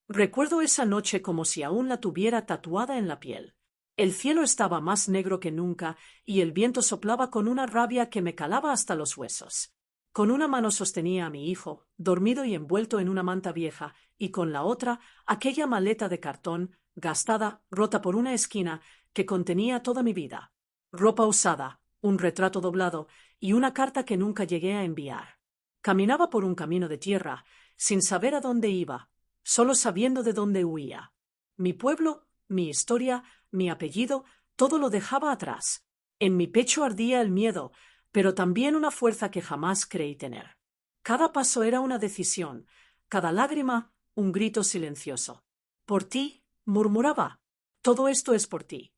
Recuerdo esa noche como si aún la tuviera tatuada en la piel. El cielo estaba más negro que nunca y el viento soplaba con una rabia que me calaba hasta los huesos. Con una mano sostenía a mi hijo, dormido y envuelto en una manta vieja, y con la otra aquella maleta de cartón, gastada, rota por una esquina, que contenía toda mi vida. Ropa usada, un retrato doblado y una carta que nunca llegué a enviar. Caminaba por un camino de tierra, sin saber a dónde iba, solo sabiendo de dónde huía. Mi pueblo, mi historia, mi apellido, todo lo dejaba atrás. En mi pecho ardía el miedo, pero también una fuerza que jamás creí tener. Cada paso era una decisión, cada lágrima un grito silencioso. Por ti, murmuraba. Todo esto es por ti.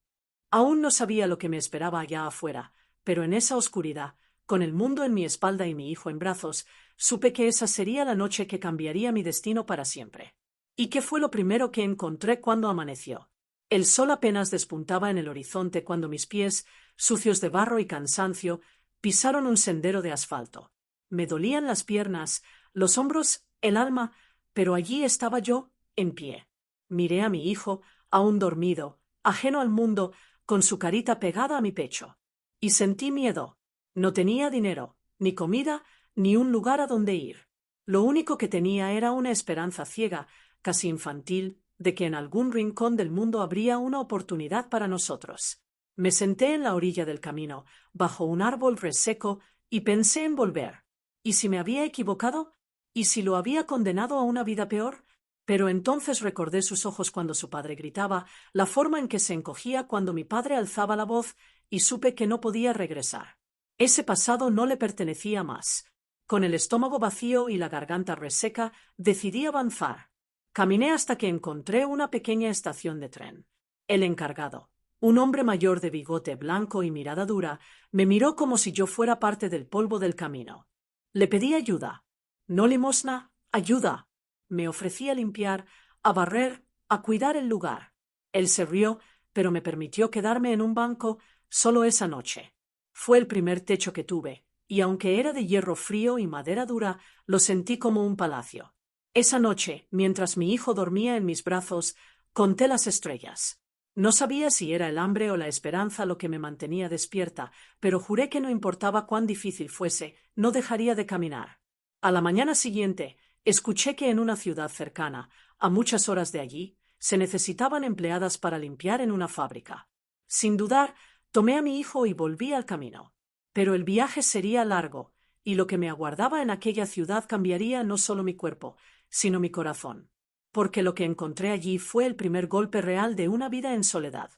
Aún no sabía lo que me esperaba allá afuera, pero en esa oscuridad, con el mundo en mi espalda y mi hijo en brazos, supe que esa sería la noche que cambiaría mi destino para siempre. ¿Y qué fue lo primero que encontré cuando amaneció? El sol apenas despuntaba en el horizonte cuando mis pies, sucios de barro y cansancio, pisaron un sendero de asfalto. Me dolían las piernas, los hombros, el alma, pero allí estaba yo, en pie. Miré a mi hijo, aún dormido, ajeno al mundo, con su carita pegada a mi pecho. Y sentí miedo. No tenía dinero, ni comida, ni un lugar a donde ir. Lo único que tenía era una esperanza ciega, casi infantil, de que en algún rincón del mundo habría una oportunidad para nosotros. Me senté en la orilla del camino, bajo un árbol reseco, y pensé en volver. ¿Y si me había equivocado? ¿Y si lo había condenado a una vida peor? Pero entonces recordé sus ojos cuando su padre gritaba, la forma en que se encogía cuando mi padre alzaba la voz, y supe que no podía regresar. Ese pasado no le pertenecía más. Con el estómago vacío y la garganta reseca, decidí avanzar. Caminé hasta que encontré una pequeña estación de tren. El encargado, un hombre mayor de bigote blanco y mirada dura, me miró como si yo fuera parte del polvo del camino. Le pedí ayuda. No limosna, ayuda. Me ofrecí a limpiar, a barrer, a cuidar el lugar. Él se rió, pero me permitió quedarme en un banco solo esa noche. Fue el primer techo que tuve, y aunque era de hierro frío y madera dura, lo sentí como un palacio. Esa noche, mientras mi hijo dormía en mis brazos, conté las estrellas. No sabía si era el hambre o la esperanza lo que me mantenía despierta, pero juré que no importaba cuán difícil fuese, no dejaría de caminar. A la mañana siguiente, escuché que en una ciudad cercana, a muchas horas de allí, se necesitaban empleadas para limpiar en una fábrica. Sin dudar, tomé a mi hijo y volví al camino. Pero el viaje sería largo, y lo que me aguardaba en aquella ciudad cambiaría no solo mi cuerpo, sino mi corazón. Porque lo que encontré allí fue el primer golpe real de una vida en soledad.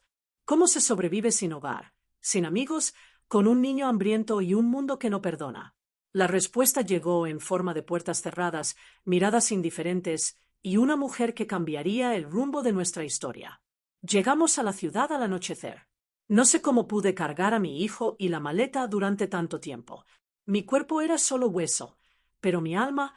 ¿Cómo se sobrevive sin hogar, sin amigos, con un niño hambriento y un mundo que no perdona? La respuesta llegó en forma de puertas cerradas, miradas indiferentes y una mujer que cambiaría el rumbo de nuestra historia. Llegamos a la ciudad al anochecer. No sé cómo pude cargar a mi hijo y la maleta durante tanto tiempo. Mi cuerpo era solo hueso, pero mi alma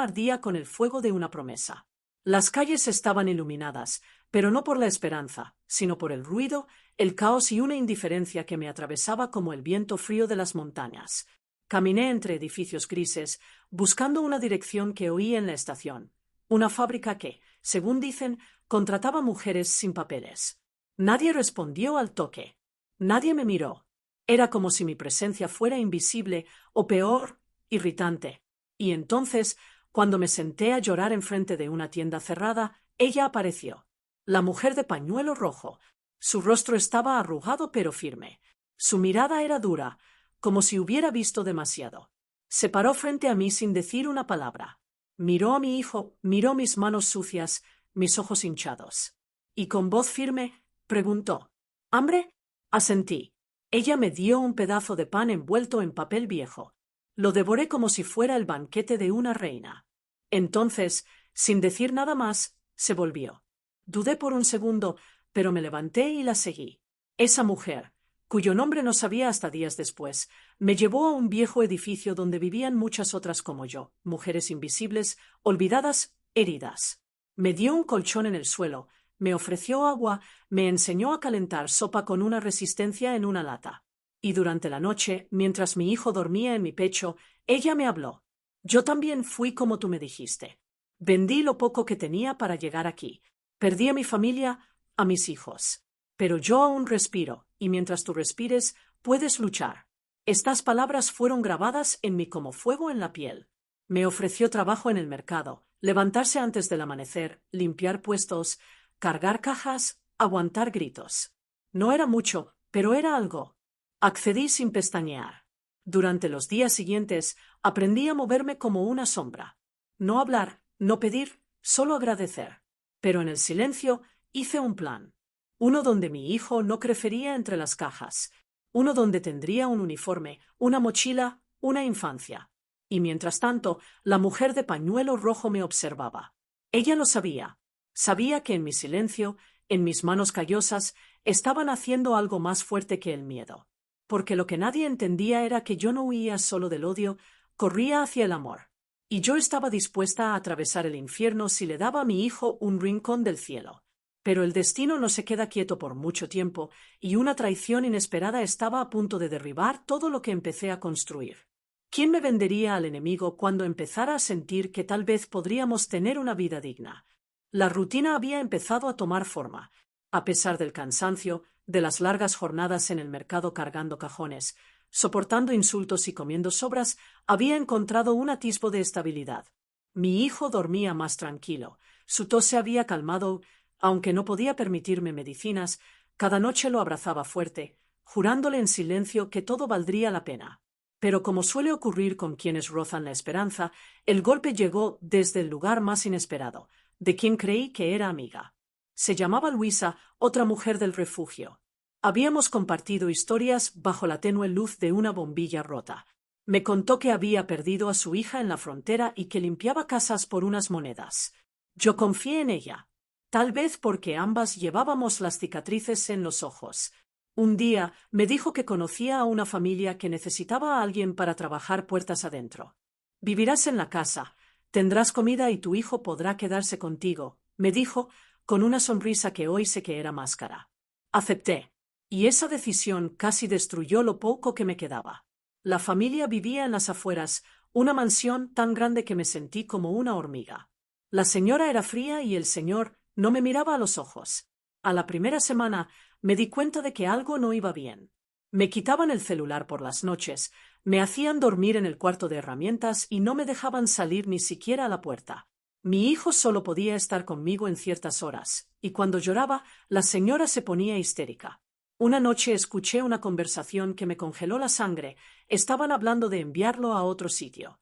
ardía con el fuego de una promesa. Las calles estaban iluminadas, pero no por la esperanza, sino por el ruido, el caos y una indiferencia que me atravesaba como el viento frío de las montañas. Caminé entre edificios grises, buscando una dirección que oí en la estación. Una fábrica que, según dicen, contrataba mujeres sin papeles. Nadie respondió al toque. Nadie me miró. Era como si mi presencia fuera invisible o peor, irritante. Y entonces, cuando me senté a llorar enfrente de una tienda cerrada, ella apareció. La mujer de pañuelo rojo. Su rostro estaba arrugado pero firme. Su mirada era dura, como si hubiera visto demasiado. Se paró frente a mí sin decir una palabra. Miró a mi hijo, miró mis manos sucias, mis ojos hinchados. Y con voz firme preguntó: ¿Hambre? Asentí. Ella me dio un pedazo de pan envuelto en papel viejo. Lo devoré como si fuera el banquete de una reina. Entonces, sin decir nada más, se volvió. Dudé por un segundo, pero me levanté y la seguí. Esa mujer, cuyo nombre no sabía hasta días después, me llevó a un viejo edificio donde vivían muchas otras como yo, mujeres invisibles, olvidadas, heridas. Me dio un colchón en el suelo, me ofreció agua, me enseñó a calentar sopa con una resistencia en una lata. Y durante la noche, mientras mi hijo dormía en mi pecho, ella me habló. Yo también fui como tú me dijiste. Vendí lo poco que tenía para llegar aquí. Perdí a mi familia, a mis hijos. Pero yo aún respiro, y mientras tú respires, puedes luchar. Estas palabras fueron grabadas en mí como fuego en la piel. Me ofreció trabajo en el mercado, levantarse antes del amanecer, limpiar puestos, cargar cajas, aguantar gritos. No era mucho, pero era algo. Accedí sin pestañear. Durante los días siguientes, aprendí a moverme como una sombra. No hablar, no pedir, solo agradecer. Pero en el silencio hice un plan. Uno donde mi hijo no crecería entre las cajas. Uno donde tendría un uniforme, una mochila, una infancia. Y mientras tanto, la mujer de pañuelo rojo me observaba. Ella lo sabía. Sabía que en mi silencio, en mis manos callosas, estaban haciendo algo más fuerte que el miedo. Porque lo que nadie entendía era que yo no huía solo del odio, corría hacia el amor. Y yo estaba dispuesta a atravesar el infierno si le daba a mi hijo un rincón del cielo. Pero el destino no se queda quieto por mucho tiempo, y una traición inesperada estaba a punto de derribar todo lo que empecé a construir. ¿Quién me vendería al enemigo cuando empezara a sentir que tal vez podríamos tener una vida digna? La rutina había empezado a tomar forma. A pesar del cansancio, de las largas jornadas en el mercado cargando cajones, soportando insultos y comiendo sobras, había encontrado un atisbo de estabilidad. Mi hijo dormía más tranquilo, su tos se había calmado. Aunque no podía permitirme medicinas, cada noche lo abrazaba fuerte, jurándole en silencio que todo valdría la pena. Pero como suele ocurrir con quienes rozan la esperanza, el golpe llegó desde el lugar más inesperado, de quien creí que era amiga. Se llamaba Luisa, otra mujer del refugio. Habíamos compartido historias bajo la tenue luz de una bombilla rota. Me contó que había perdido a su hija en la frontera y que limpiaba casas por unas monedas. Yo confié en ella. Tal vez porque ambas llevábamos las cicatrices en los ojos. Un día me dijo que conocía a una familia que necesitaba a alguien para trabajar puertas adentro. Vivirás en la casa, tendrás comida y tu hijo podrá quedarse contigo, me dijo, con una sonrisa que hoy sé que era máscara. Acepté, y esa decisión casi destruyó lo poco que me quedaba. La familia vivía en las afueras, una mansión tan grande que me sentí como una hormiga. La señora era fría y el señor no me miraba a los ojos. A la primera semana me di cuenta de que algo no iba bien. Me quitaban el celular por las noches, me hacían dormir en el cuarto de herramientas y no me dejaban salir ni siquiera a la puerta. Mi hijo solo podía estar conmigo en ciertas horas, y cuando lloraba, la señora se ponía histérica. Una noche escuché una conversación que me congeló la sangre. Estaban hablando de enviarlo a otro sitio.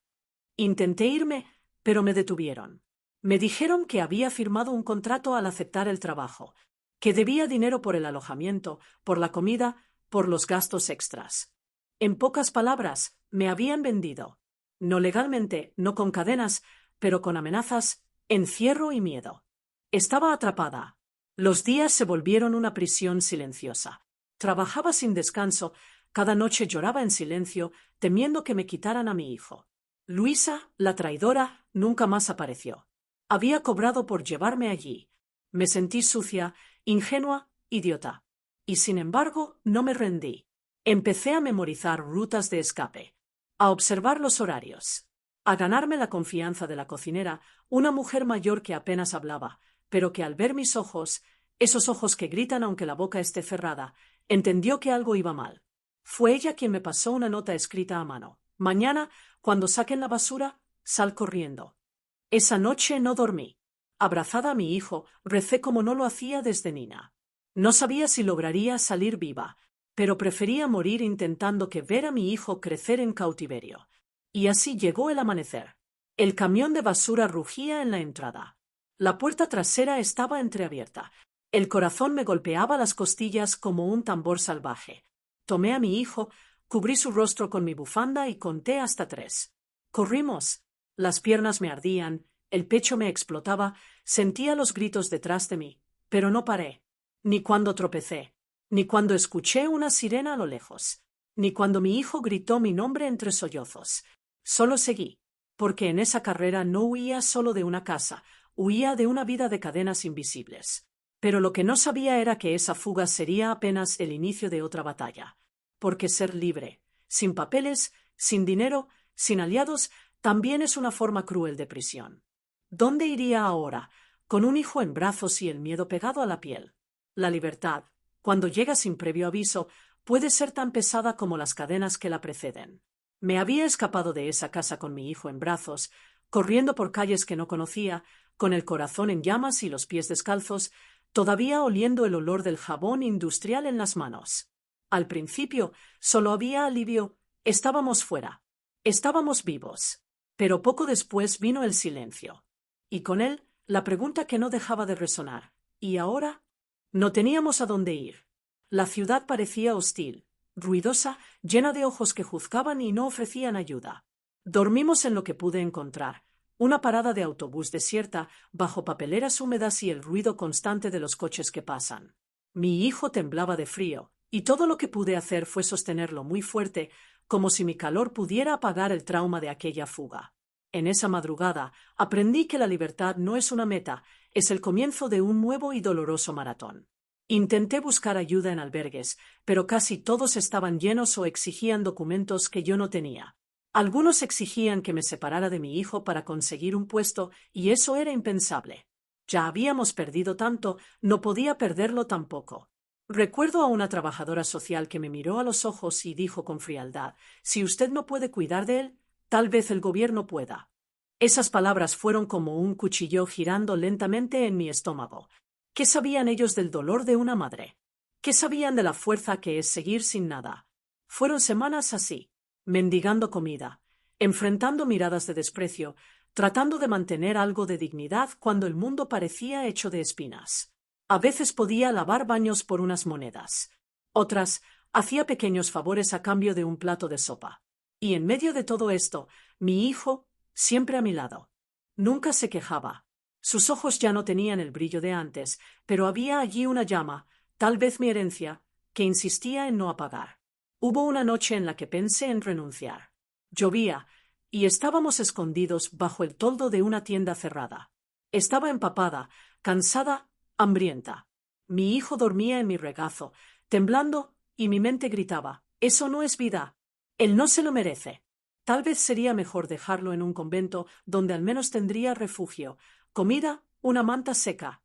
Intenté irme, pero me detuvieron. Me dijeron que había firmado un contrato al aceptar el trabajo, que debía dinero por el alojamiento, por la comida, por los gastos extras. En pocas palabras, me habían vendido. No legalmente, no con cadenas, pero con amenazas, encierro y miedo. Estaba atrapada. Los días se volvieron una prisión silenciosa. Trabajaba sin descanso, cada noche lloraba en silencio, temiendo que me quitaran a mi hijo. Luisa, la traidora, nunca más apareció. Había cobrado por llevarme allí. Me sentí sucia, ingenua, idiota. Y sin embargo, no me rendí. Empecé a memorizar rutas de escape, a observar los horarios, a ganarme la confianza de la cocinera, una mujer mayor que apenas hablaba, pero que al ver mis ojos, esos ojos que gritan aunque la boca esté cerrada, entendió que algo iba mal. Fue ella quien me pasó una nota escrita a mano. Mañana, cuando saquen la basura, sal corriendo. Esa noche no dormí. Abrazada a mi hijo, recé como no lo hacía desde niña. No sabía si lograría salir viva, pero prefería morir intentando que ver a mi hijo crecer en cautiverio. Y así llegó el amanecer. El camión de basura rugía en la entrada. La puerta trasera estaba entreabierta. El corazón me golpeaba las costillas como un tambor salvaje. Tomé a mi hijo, cubrí su rostro con mi bufanda y conté hasta 3. Corrimos. Las piernas me ardían, el pecho me explotaba, sentía los gritos detrás de mí, pero no paré. Ni cuando tropecé, ni cuando escuché una sirena a lo lejos, ni cuando mi hijo gritó mi nombre entre sollozos. Solo seguí, porque en esa carrera no huía solo de una casa, huía de una vida de cadenas invisibles. Pero lo que no sabía era que esa fuga sería apenas el inicio de otra batalla. Porque ser libre, sin papeles, sin dinero, sin aliados, también es una forma cruel de prisión. ¿Dónde iría ahora, con un hijo en brazos y el miedo pegado a la piel? La libertad, cuando llega sin previo aviso, puede ser tan pesada como las cadenas que la preceden. Me había escapado de esa casa con mi hijo en brazos, corriendo por calles que no conocía, con el corazón en llamas y los pies descalzos, todavía oliendo el olor del jabón industrial en las manos. Al principio solo había alivio, estábamos fuera, estábamos vivos. Pero poco después vino el silencio. Y con él la pregunta que no dejaba de resonar. ¿Y ahora? No teníamos a dónde ir. La ciudad parecía hostil, ruidosa, llena de ojos que juzgaban y no ofrecían ayuda. Dormimos en lo que pude encontrar, una parada de autobús desierta, bajo papeleras húmedas y el ruido constante de los coches que pasan. Mi hijo temblaba de frío, y todo lo que pude hacer fue sostenerlo muy fuerte, como si mi calor pudiera apagar el trauma de aquella fuga. En esa madrugada aprendí que la libertad no es una meta, es el comienzo de un nuevo y doloroso maratón. Intenté buscar ayuda en albergues, pero casi todos estaban llenos o exigían documentos que yo no tenía. Algunos exigían que me separara de mi hijo para conseguir un puesto, y eso era impensable. Ya habíamos perdido tanto, no podía perderlo tampoco. Recuerdo a una trabajadora social que me miró a los ojos y dijo con frialdad: «Si usted no puede cuidar de él, tal vez el gobierno pueda». Esas palabras fueron como un cuchillo girando lentamente en mi estómago. ¿Qué sabían ellos del dolor de una madre? ¿Qué sabían de la fuerza que es seguir sin nada? Fueron semanas así, mendigando comida, enfrentando miradas de desprecio, tratando de mantener algo de dignidad cuando el mundo parecía hecho de espinas. A veces podía lavar baños por unas monedas. Otras, hacía pequeños favores a cambio de un plato de sopa. Y en medio de todo esto, mi hijo, siempre a mi lado. Nunca se quejaba. Sus ojos ya no tenían el brillo de antes, pero había allí una llama, tal vez mi herencia, que insistía en no apagar. Hubo una noche en la que pensé en renunciar. Llovía, y estábamos escondidos bajo el toldo de una tienda cerrada. Estaba empapada, cansada, hambrienta. Mi hijo dormía en mi regazo, temblando, y mi mente gritaba: «Eso no es vida. Él no se lo merece». Tal vez sería mejor dejarlo en un convento donde al menos tendría refugio, comida, una manta seca.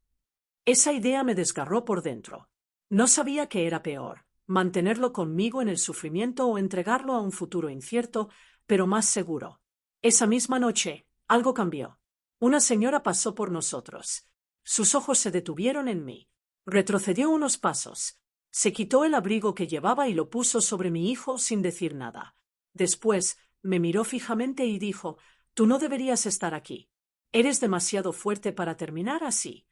Esa idea me desgarró por dentro. No sabía qué era peor, mantenerlo conmigo en el sufrimiento o entregarlo a un futuro incierto, pero más seguro. Esa misma noche, algo cambió. Una señora pasó por nosotros. Sus ojos se detuvieron en mí. Retrocedió unos pasos. Se quitó el abrigo que llevaba y lo puso sobre mi hijo sin decir nada. Después, me miró fijamente y dijo: «Tú no deberías estar aquí. Eres demasiado fuerte para terminar así».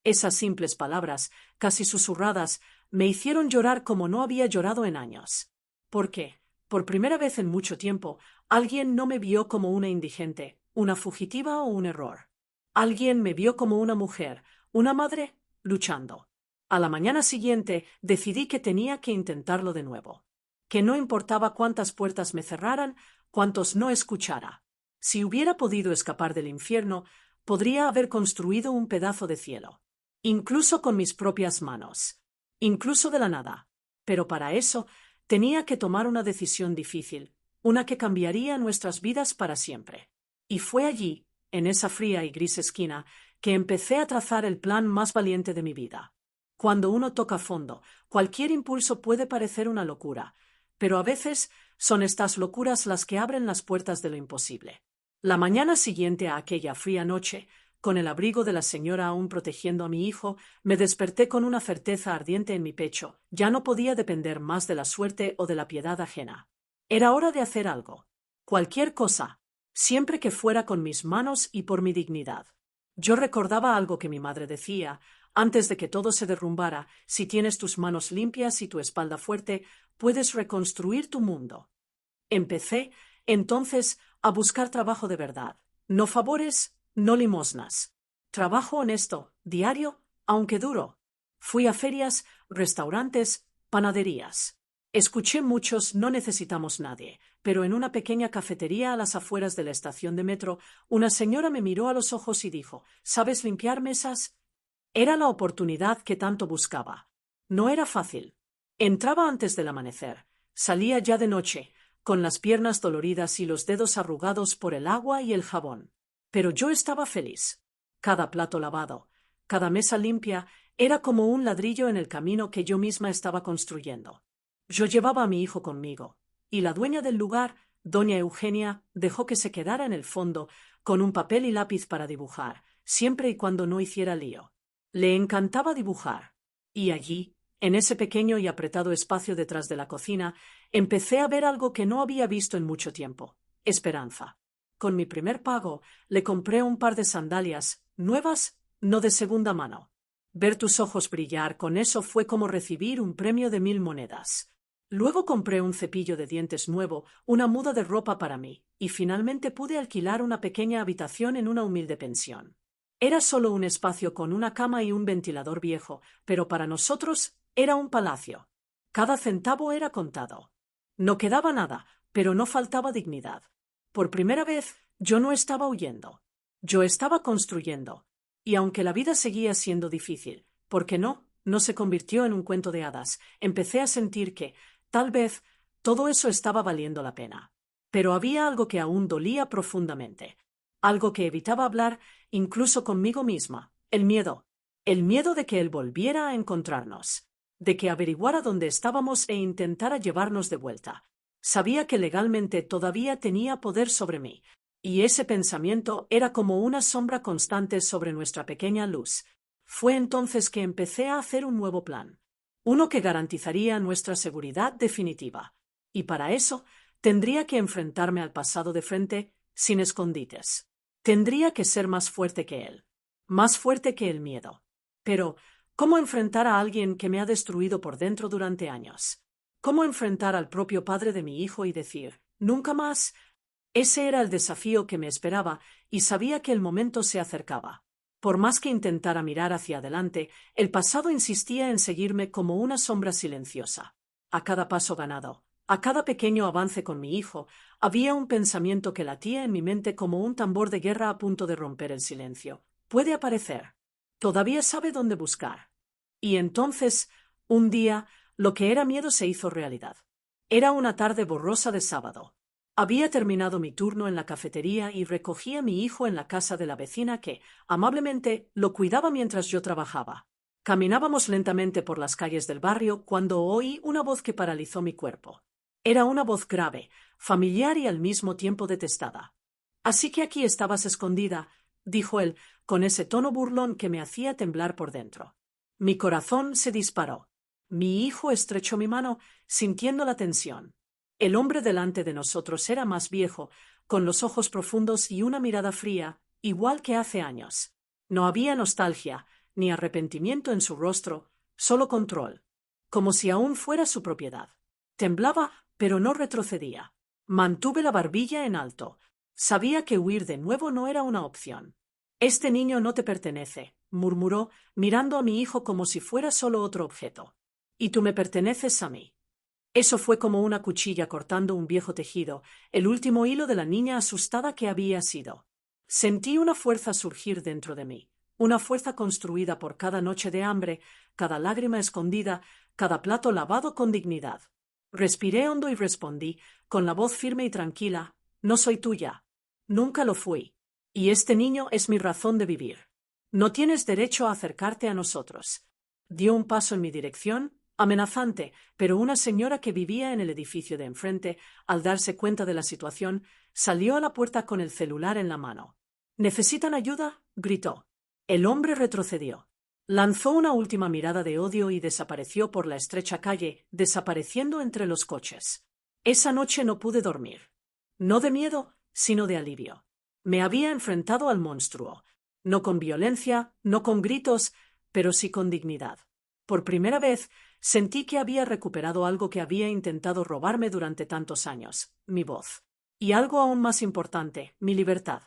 Esas simples palabras, casi susurradas, me hicieron llorar como no había llorado en años. Porque, por primera vez en mucho tiempo, alguien no me vio como una indigente, una fugitiva o un error. Alguien me vio como una mujer, una madre, luchando. A la mañana siguiente decidí que tenía que intentarlo de nuevo. Que no importaba cuántas puertas me cerraran, cuántos no escuchara. Si hubiera podido escapar del infierno, podría haber construido un pedazo de cielo. Incluso con mis propias manos. Incluso de la nada. Pero para eso tenía que tomar una decisión difícil, una que cambiaría nuestras vidas para siempre. Y fue allí, en esa fría y gris esquina, que empecé a trazar el plan más valiente de mi vida. Cuando uno toca fondo, cualquier impulso puede parecer una locura, pero a veces son estas locuras las que abren las puertas de lo imposible. La mañana siguiente a aquella fría noche, con el abrigo de la señora aún protegiendo a mi hijo, me desperté con una certeza ardiente en mi pecho. Ya no podía depender más de la suerte o de la piedad ajena. Era hora de hacer algo. Cualquier cosa, siempre que fuera con mis manos y por mi dignidad. Yo recordaba algo que mi madre decía: antes de que todo se derrumbara, si tienes tus manos limpias y tu espalda fuerte, puedes reconstruir tu mundo. Empecé, entonces, a buscar trabajo de verdad. No favores, no limosnas. Trabajo honesto, diario, aunque duro. Fui a ferias, restaurantes, panaderías. Escuché muchos «no necesitamos nadie», pero en una pequeña cafetería a las afueras de la estación de metro, una señora me miró a los ojos y dijo: «¿Sabes limpiar mesas?». Era la oportunidad que tanto buscaba. No era fácil. Entraba antes del amanecer. Salía ya de noche, con las piernas doloridas y los dedos arrugados por el agua y el jabón. Pero yo estaba feliz. Cada plato lavado, cada mesa limpia, era como un ladrillo en el camino que yo misma estaba construyendo. Yo llevaba a mi hijo conmigo, y la dueña del lugar, doña Eugenia, dejó que se quedara en el fondo, con un papel y lápiz para dibujar, siempre y cuando no hiciera lío. Le encantaba dibujar. Y allí, en ese pequeño y apretado espacio detrás de la cocina, empecé a ver algo que no había visto en mucho tiempo: esperanza. Con mi primer pago, le compré un par de sandalias, nuevas, no de segunda mano. Ver tus ojos brillar con eso fue como recibir un premio de 1000 monedas. Luego compré un cepillo de dientes nuevo, una muda de ropa para mí, y finalmente pude alquilar una pequeña habitación en una humilde pensión. Era solo un espacio con una cama y un ventilador viejo, pero para nosotros era un palacio. Cada centavo era contado. No quedaba nada, pero no faltaba dignidad. Por primera vez, yo no estaba huyendo. Yo estaba construyendo. Y aunque la vida seguía siendo difícil, porque no se convirtió en un cuento de hadas, empecé a sentir que, tal vez, todo eso estaba valiendo la pena. Pero había algo que aún dolía profundamente. Algo que evitaba hablar, incluso conmigo misma: el miedo. El miedo de que él volviera a encontrarnos, de que averiguara dónde estábamos e intentara llevarnos de vuelta. Sabía que legalmente todavía tenía poder sobre mí, y ese pensamiento era como una sombra constante sobre nuestra pequeña luz. Fue entonces que empecé a hacer un nuevo plan, uno que garantizaría nuestra seguridad definitiva. Y para eso tendría que enfrentarme al pasado de frente, sin escondites. Tendría que ser más fuerte que él, más fuerte que el miedo. Pero, ¿cómo enfrentar a alguien que me ha destruido por dentro durante años? ¿Cómo enfrentar al propio padre de mi hijo y decir, nunca más? Ese era el desafío que me esperaba, y sabía que el momento se acercaba. Por más que intentara mirar hacia adelante, el pasado insistía en seguirme como una sombra silenciosa. A cada paso ganado, a cada pequeño avance con mi hijo, había un pensamiento que latía en mi mente como un tambor de guerra a punto de romper el silencio. Puede aparecer. Todavía sabe dónde buscar. Y entonces, un día, lo que era miedo se hizo realidad. Era una tarde borrosa de sábado. Había terminado mi turno en la cafetería y recogí a mi hijo en la casa de la vecina que, amablemente, lo cuidaba mientras yo trabajaba. Caminábamos lentamente por las calles del barrio cuando oí una voz que paralizó mi cuerpo. Era una voz grave, familiar y al mismo tiempo detestada. «Así que aquí estabas escondida», dijo él, con ese tono burlón que me hacía temblar por dentro. Mi corazón se disparó. Mi hijo estrechó mi mano, sintiendo la tensión. El hombre delante de nosotros era más viejo, con los ojos profundos y una mirada fría, igual que hace años. No había nostalgia, ni arrepentimiento en su rostro, solo control, como si aún fuera su propiedad. Temblaba, pero no retrocedía. Mantuve la barbilla en alto. Sabía que huir de nuevo no era una opción. «Este niño no te pertenece», murmuró, mirando a mi hijo como si fuera solo otro objeto. «Y tú me perteneces a mí». Eso fue como una cuchilla cortando un viejo tejido, el último hilo de la niña asustada que había sido. Sentí una fuerza surgir dentro de mí, una fuerza construida por cada noche de hambre, cada lágrima escondida, cada plato lavado con dignidad. Respiré hondo y respondí, con la voz firme y tranquila: «No soy tuya. Nunca lo fui. Y este niño es mi razón de vivir. No tienes derecho a acercarte a nosotros». Dio un paso en mi dirección, amenazante, pero una señora que vivía en el edificio de enfrente, al darse cuenta de la situación, salió a la puerta con el celular en la mano. «¿Necesitan ayuda?», gritó. El hombre retrocedió. Lanzó una última mirada de odio y desapareció por la estrecha calle, desapareciendo entre los coches. Esa noche no pude dormir. No de miedo, sino de alivio. Me había enfrentado al monstruo. No con violencia, no con gritos, pero sí con dignidad. Por primera vez, sentí que había recuperado algo que había intentado robarme durante tantos años: mi voz. Y algo aún más importante: mi libertad.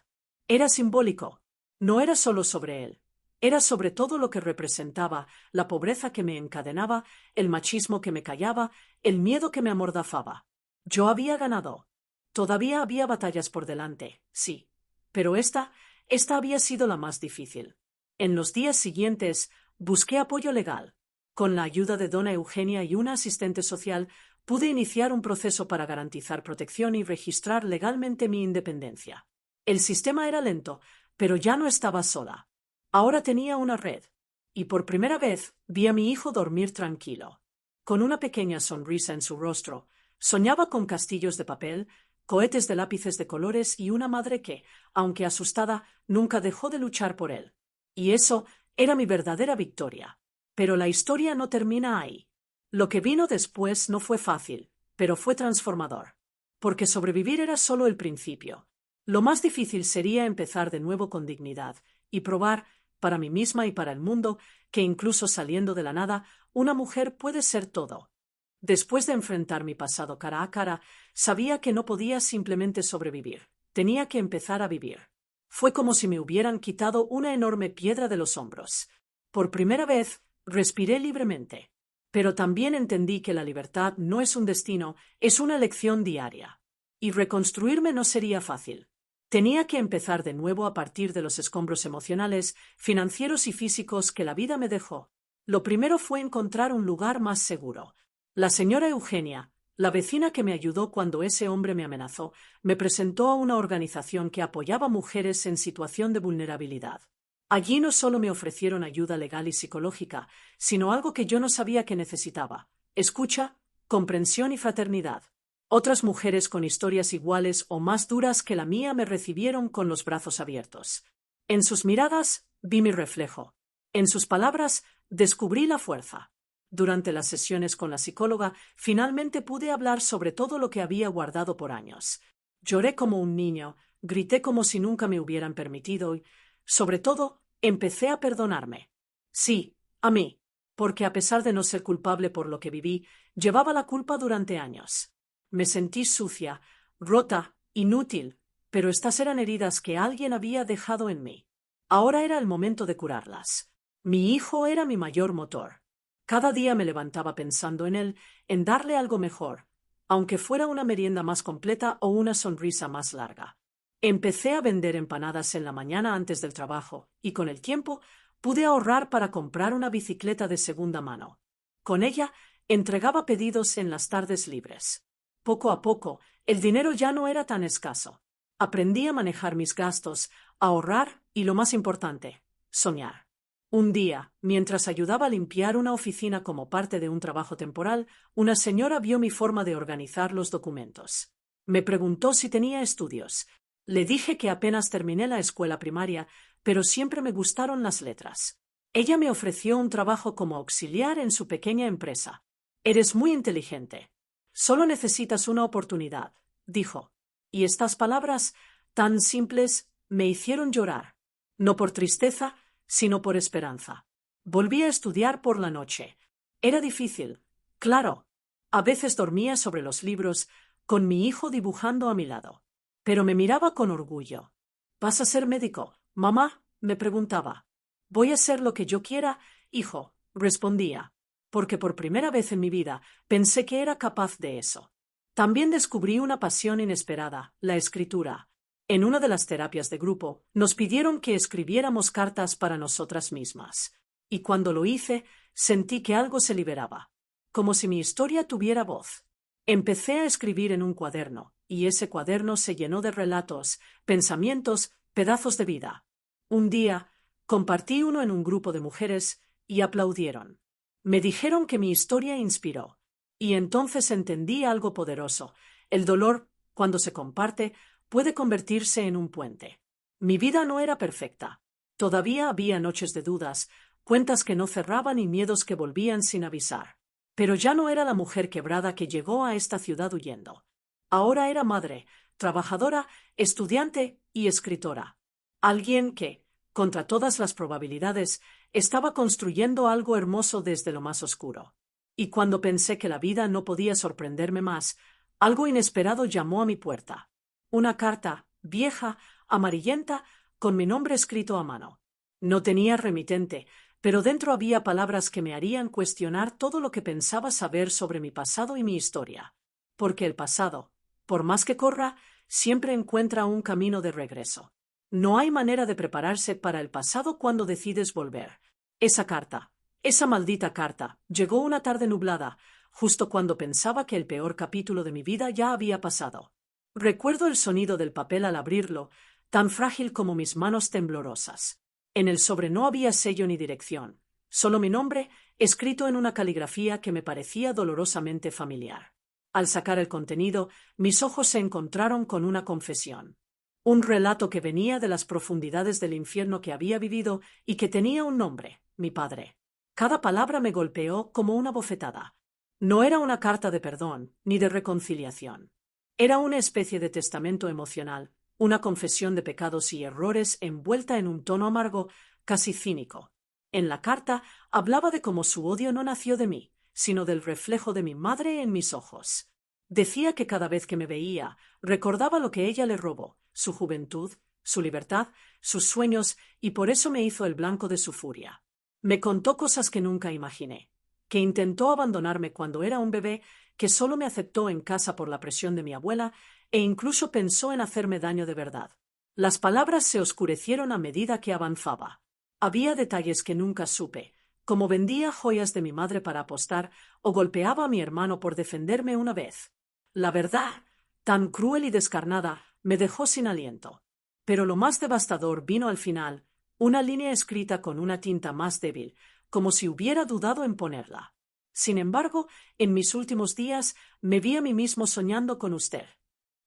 Era simbólico. No era solo sobre él. Era sobre todo lo que representaba, la pobreza que me encadenaba, el machismo que me callaba, el miedo que me amordazaba. Yo había ganado. Todavía había batallas por delante, sí. Pero esta había sido la más difícil. En los días siguientes busqué apoyo legal. Con la ayuda de dona Eugenia y una asistente social, pude iniciar un proceso para garantizar protección y registrar legalmente mi independencia. El sistema era lento, pero ya no estaba sola. Ahora tenía una red. Y por primera vez vi a mi hijo dormir tranquilo. Con una pequeña sonrisa en su rostro, soñaba con castillos de papel, cohetes de lápices de colores y una madre que, aunque asustada, nunca dejó de luchar por él. Y eso era mi verdadera victoria. Pero la historia no termina ahí. Lo que vino después no fue fácil, pero fue transformador. Porque sobrevivir era solo el principio. Lo más difícil sería empezar de nuevo con dignidad y probar, para mí misma y para el mundo, que incluso saliendo de la nada, una mujer puede ser todo. Después de enfrentar mi pasado cara a cara, sabía que no podía simplemente sobrevivir. Tenía que empezar a vivir. Fue como si me hubieran quitado una enorme piedra de los hombros. Por primera vez, respiré libremente. Pero también entendí que la libertad no es un destino, es una elección diaria. Y reconstruirme no sería fácil. Tenía que empezar de nuevo a partir de los escombros emocionales, financieros y físicos que la vida me dejó. Lo primero fue encontrar un lugar más seguro. La señora Eugenia, la vecina que me ayudó cuando ese hombre me amenazó, me presentó a una organización que apoyaba mujeres en situación de vulnerabilidad. Allí no solo me ofrecieron ayuda legal y psicológica, sino algo que yo no sabía que necesitaba: escucha, comprensión y fraternidad. Otras mujeres con historias iguales o más duras que la mía me recibieron con los brazos abiertos. En sus miradas vi mi reflejo. En sus palabras descubrí la fuerza. Durante las sesiones con la psicóloga, finalmente pude hablar sobre todo lo que había guardado por años. Lloré como un niño, grité como si nunca me hubieran permitido y, sobre todo, empecé a perdonarme. Sí, a mí, porque a pesar de no ser culpable por lo que viví, llevaba la culpa durante años. Me sentí sucia, rota, inútil, pero estas eran heridas que alguien había dejado en mí. Ahora era el momento de curarlas. Mi hijo era mi mayor motor. Cada día me levantaba pensando en él, en darle algo mejor, aunque fuera una merienda más completa o una sonrisa más larga. Empecé a vender empanadas en la mañana antes del trabajo, y con el tiempo pude ahorrar para comprar una bicicleta de segunda mano. Con ella entregaba pedidos en las tardes libres. Poco a poco, el dinero ya no era tan escaso. Aprendí a manejar mis gastos, a ahorrar y, lo más importante, soñar. Un día, mientras ayudaba a limpiar una oficina como parte de un trabajo temporal, una señora vio mi forma de organizar los documentos. Me preguntó si tenía estudios. Le dije que apenas terminé la escuela primaria, pero siempre me gustaron las letras. Ella me ofreció un trabajo como auxiliar en su pequeña empresa. «Eres muy inteligente. Solo necesitas una oportunidad», dijo. Y estas palabras, tan simples, me hicieron llorar. No por tristeza, sino por esperanza. Volví a estudiar por la noche. Era difícil, claro. A veces dormía sobre los libros, con mi hijo dibujando a mi lado. Pero me miraba con orgullo. «¿Vas a ser médico, mamá?», me preguntaba. «Voy a ser lo que yo quiera, hijo», respondía, porque por primera vez en mi vida pensé que era capaz de eso. También descubrí una pasión inesperada, la escritura. En una de las terapias de grupo, nos pidieron que escribiéramos cartas para nosotras mismas. Y cuando lo hice, sentí que algo se liberaba, como si mi historia tuviera voz. Empecé a escribir en un cuaderno, y ese cuaderno se llenó de relatos, pensamientos, pedazos de vida. Un día, compartí uno en un grupo de mujeres y aplaudieron. Me dijeron que mi historia inspiró, y entonces entendí algo poderoso. El dolor, cuando se comparte, puede convertirse en un puente. Mi vida no era perfecta. Todavía había noches de dudas, cuentas que no cerraban y miedos que volvían sin avisar. Pero ya no era la mujer quebrada que llegó a esta ciudad huyendo. Ahora era madre, trabajadora, estudiante y escritora. Alguien que, contra todas las probabilidades, estaba construyendo algo hermoso desde lo más oscuro. Y cuando pensé que la vida no podía sorprenderme más, algo inesperado llamó a mi puerta. Una carta, vieja, amarillenta, con mi nombre escrito a mano. No tenía remitente, pero dentro había palabras que me harían cuestionar todo lo que pensaba saber sobre mi pasado y mi historia. Porque el pasado, por más que corra, siempre encuentra un camino de regreso. No hay manera de prepararse para el pasado cuando decides volver. Esa carta, esa maldita carta, llegó una tarde nublada, justo cuando pensaba que el peor capítulo de mi vida ya había pasado. Recuerdo el sonido del papel al abrirlo, tan frágil como mis manos temblorosas. En el sobre no había sello ni dirección, solo mi nombre, escrito en una caligrafía que me parecía dolorosamente familiar. Al sacar el contenido, mis ojos se encontraron con una confesión. Un relato que venía de las profundidades del infierno que había vivido y que tenía un nombre, mi padre. Cada palabra me golpeó como una bofetada. No era una carta de perdón, ni de reconciliación. Era una especie de testamento emocional, una confesión de pecados y errores envuelta en un tono amargo, casi cínico. En la carta hablaba de cómo su odio no nació de mí, sino del reflejo de mi madre en mis ojos. Decía que cada vez que me veía, recordaba lo que ella le robó, su juventud, su libertad, sus sueños, y por eso me hizo el blanco de su furia. Me contó cosas que nunca imaginé, que intentó abandonarme cuando era un bebé, que solo me aceptó en casa por la presión de mi abuela, e incluso pensó en hacerme daño de verdad. Las palabras se oscurecieron a medida que avanzaba. Había detalles que nunca supe, como vendía joyas de mi madre para apostar o golpeaba a mi hermano por defenderme una vez. La verdad, tan cruel y descarnada, me dejó sin aliento. Pero lo más devastador vino al final, una línea escrita con una tinta más débil, como si hubiera dudado en ponerla. Sin embargo, en mis últimos días me vi a mí mismo soñando con usted.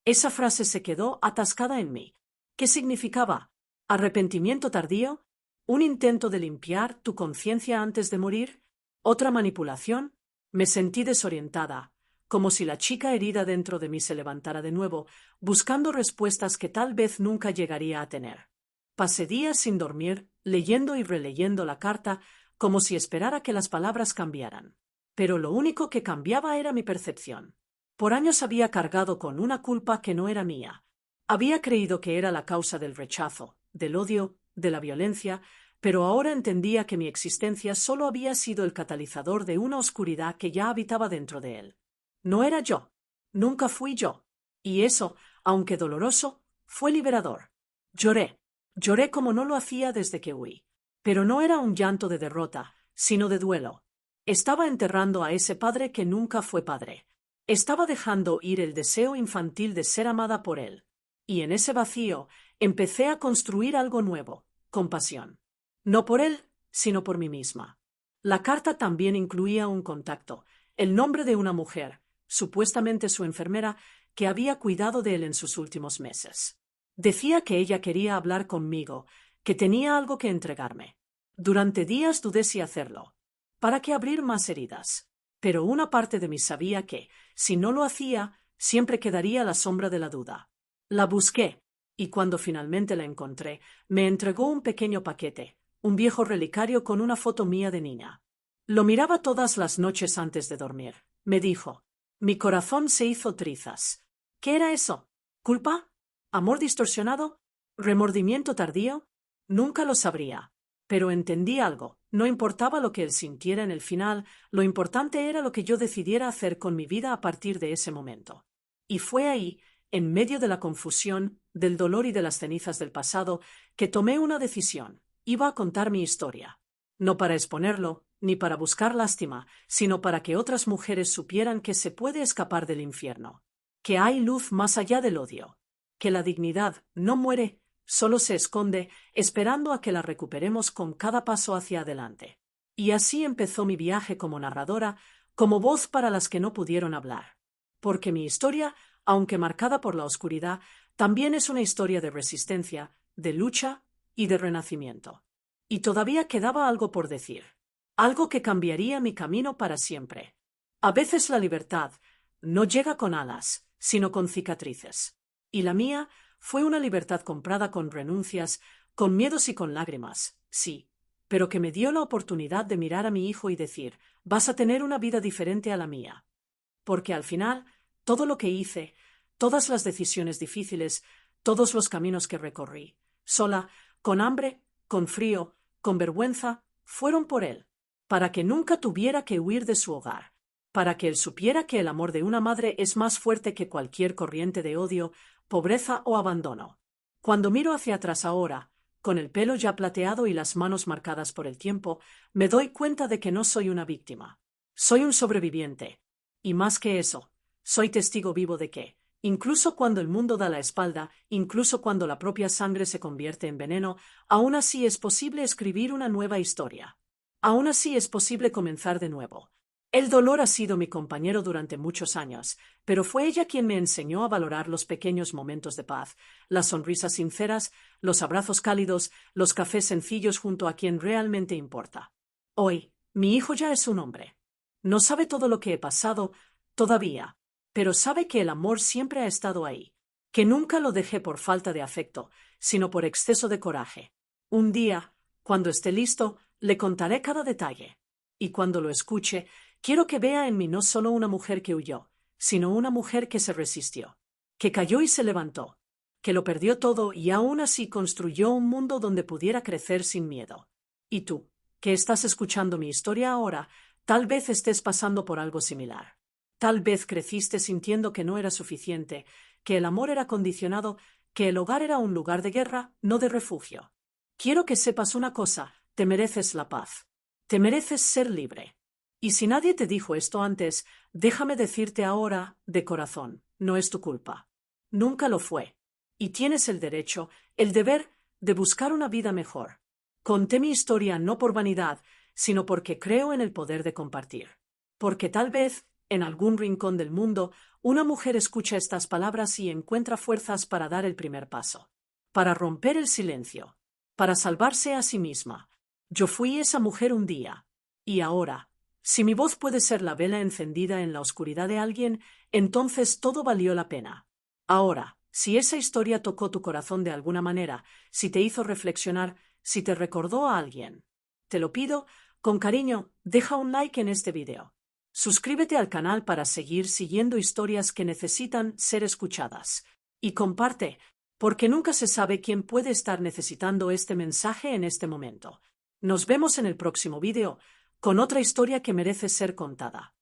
Esa frase se quedó atascada en mí. ¿Qué significaba? ¿Arrepentimiento tardío? ¿Un intento de limpiar tu conciencia antes de morir? ¿Otra manipulación? Me sentí desorientada, como si la chica herida dentro de mí se levantara de nuevo, buscando respuestas que tal vez nunca llegaría a tener. Pasé días sin dormir, leyendo y releyendo la carta, como si esperara que las palabras cambiaran. Pero lo único que cambiaba era mi percepción. Por años había cargado con una culpa que no era mía. Había creído que era la causa del rechazo, del odio, de la violencia, pero ahora entendía que mi existencia solo había sido el catalizador de una oscuridad que ya habitaba dentro de él. No era yo. Nunca fui yo. Y eso, aunque doloroso, fue liberador. Lloré. Lloré como no lo hacía desde que huí. Pero no era un llanto de derrota, sino de duelo. Estaba enterrando a ese padre que nunca fue padre. Estaba dejando ir el deseo infantil de ser amada por él. Y en ese vacío empecé a construir algo nuevo, compasión. No por él, sino por mí misma. La carta también incluía un contacto, el nombre de una mujer, supuestamente su enfermera, que había cuidado de él en sus últimos meses. Decía que ella quería hablar conmigo, que tenía algo que entregarme. Durante días dudé si hacerlo. ¿Para qué abrir más heridas? Pero una parte de mí sabía que, si no lo hacía, siempre quedaría la sombra de la duda. La busqué, y cuando finalmente la encontré, me entregó un pequeño paquete, un viejo relicario con una foto mía de niña. Lo miraba todas las noches antes de dormir. Me dijo, mi corazón se hizo trizas. ¿Qué era eso? ¿Culpa? ¿Amor distorsionado? ¿Remordimiento tardío? Nunca lo sabría. Pero entendí algo. No importaba lo que él sintiera en el final, lo importante era lo que yo decidiera hacer con mi vida a partir de ese momento. Y fue ahí, en medio de la confusión, del dolor y de las cenizas del pasado, que tomé una decisión. Iba a contar mi historia. No para exponerlo, ni para buscar lástima, sino para que otras mujeres supieran que se puede escapar del infierno. Que hay luz más allá del odio. Que la dignidad no muere, solo se esconde, esperando a que la recuperemos con cada paso hacia adelante. Y así empezó mi viaje como narradora, como voz para las que no pudieron hablar. Porque mi historia, aunque marcada por la oscuridad, también es una historia de resistencia, de lucha y de renacimiento. Y todavía quedaba algo por decir. Algo que cambiaría mi camino para siempre. A veces la libertad no llega con alas, sino con cicatrices. Y la mía fue una libertad comprada con renuncias, con miedos y con lágrimas, sí, pero que me dio la oportunidad de mirar a mi hijo y decir, vas a tener una vida diferente a la mía. Porque al final, todo lo que hice, todas las decisiones difíciles, todos los caminos que recorrí, sola, con hambre, con frío, con vergüenza, fueron por él, para que nunca tuviera que huir de su hogar, para que él supiera que el amor de una madre es más fuerte que cualquier corriente de odio, pobreza o abandono. Cuando miro hacia atrás ahora, con el pelo ya plateado y las manos marcadas por el tiempo, me doy cuenta de que no soy una víctima. Soy un sobreviviente. Y más que eso, soy testigo vivo de que, Incluso cuando el mundo da la espalda, incluso cuando la propia sangre se convierte en veneno, aún así es posible escribir una nueva historia. Aún así es posible comenzar de nuevo. El dolor ha sido mi compañero durante muchos años, pero fue ella quien me enseñó a valorar los pequeños momentos de paz, las sonrisas sinceras, los abrazos cálidos, los cafés sencillos junto a quien realmente importa. Hoy, mi hijo ya es un hombre. No sabe todo lo que he pasado, todavía, pero sabe que el amor siempre ha estado ahí, que nunca lo dejé por falta de afecto, sino por exceso de coraje. Un día, cuando esté listo, le contaré cada detalle. Y cuando lo escuche, quiero que vea en mí no solo una mujer que huyó, sino una mujer que se resistió, que cayó y se levantó, que lo perdió todo y aún así construyó un mundo donde pudiera crecer sin miedo. Y tú, que estás escuchando mi historia ahora, tal vez estés pasando por algo similar. Tal vez creciste sintiendo que no era suficiente, que el amor era condicionado, que el hogar era un lugar de guerra, no de refugio. Quiero que sepas una cosa, te mereces la paz. Te mereces ser libre. Y si nadie te dijo esto antes, déjame decirte ahora, de corazón, no es tu culpa. Nunca lo fue. Y tienes el derecho, el deber, de buscar una vida mejor. Conté mi historia no por vanidad, sino porque creo en el poder de compartir. Porque tal vez, en algún rincón del mundo, una mujer escucha estas palabras y encuentra fuerzas para dar el primer paso. Para romper el silencio. Para salvarse a sí misma. Yo fui esa mujer un día. Y ahora, si mi voz puede ser la vela encendida en la oscuridad de alguien, entonces todo valió la pena. Ahora, si esa historia tocó tu corazón de alguna manera, si te hizo reflexionar, si te recordó a alguien, te lo pido, con cariño, deja un like en este video. Suscríbete al canal para seguir siguiendo historias que necesitan ser escuchadas. Y comparte, porque nunca se sabe quién puede estar necesitando este mensaje en este momento. Nos vemos en el próximo video, con otra historia que merece ser contada.